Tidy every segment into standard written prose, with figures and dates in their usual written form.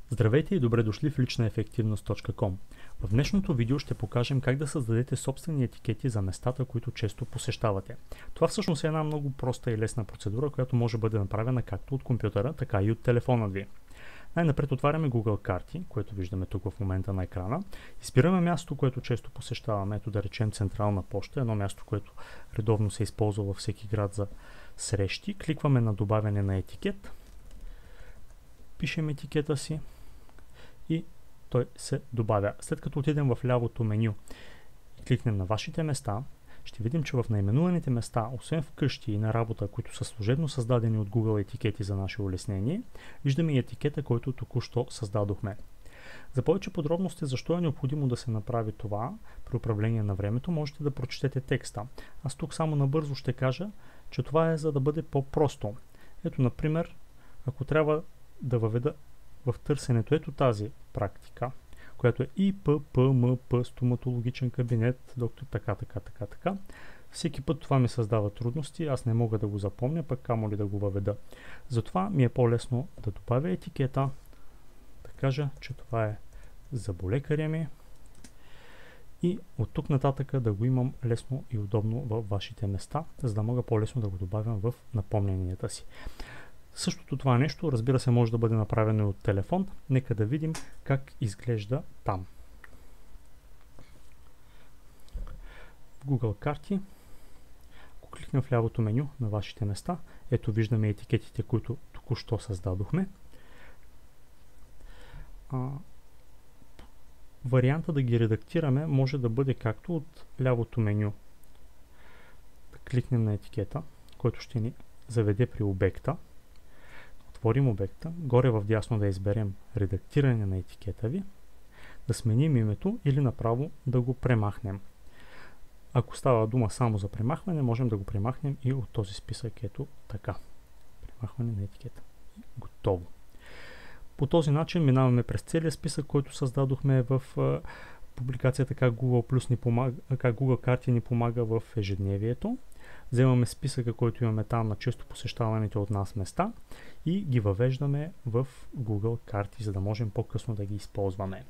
Здравейте и добре дошли в личнаефективност.com. В днешното видео ще покажем как да създадете собствени етикети за местата, които често посещавате. Това всъщност е една много проста и лесна процедура, която може да бъде направена както от компютъра, така и от телефона ви. Най-напред отваряме Google карти, което виждаме тук в момента на екрана. Избираме място, което често посещаваме, ето да речем Централна поща, едно място, което редовно се използва във всеки град за срещи. Кликваме на добавяне на етикет, пишем етикета си и той се добавя. След като отидем в лявото меню и кликнем на вашите места, ще видим, че в наименуваните места, освен в къщи и на работа, които са служебно създадени от Google етикети за наше улеснение, виждаме и етикета, който току-що създадохме. За повече подробности защо е необходимо да се направи това при управление на времето, можете да прочетете текста. Аз тук само набързо ще кажа, че това е за да бъде по-просто. Ето, например, ако трябва да въведа в търсенето ето тази практика, която е ИППМП, стоматологичен кабинет, доктор, така. Всеки път това ми създава трудности, аз не мога да го запомня, пък камо ли да го въведа. Затова ми е по-лесно да добавя етикета, да кажа, че това е заболекаря ми и от тук нататък да го имам лесно и удобно във вашите места, за да мога по-лесно да го добавям в напомненията си. Същото това нещо, разбира се, може да бъде направено и от телефон. Нека да видим как изглежда там. В Google карти, ако кликнем в лявото меню на вашите места, ето виждаме етикетите, които току-що създадохме. Варианта да ги редактираме може да бъде както от лявото меню. Да кликнем на етикета, който ще ни заведе при обекта. Отворим обекта, горе в дясно да изберем редактиране на етикета ви, да сменим името или направо да го премахнем. Ако става дума само за премахване, можем да го премахнем и от този списък, ето така. Премахване на етикета. Готово. По този начин минаваме през целия списък, който създадохме в публикацията как Google карти ни помага в ежедневието. Вземаме списъка, който имаме там на често посещаваните от нас места и ги въвеждаме в Google карти, за да можем по-късно да ги използваме.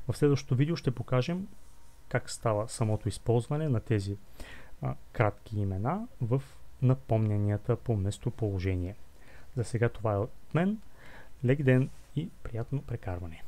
В следващото видео ще покажем как става самото използване на тези кратки имена в напомненията по местоположение. За сега това е от мен. Лек ден и приятно прекарване!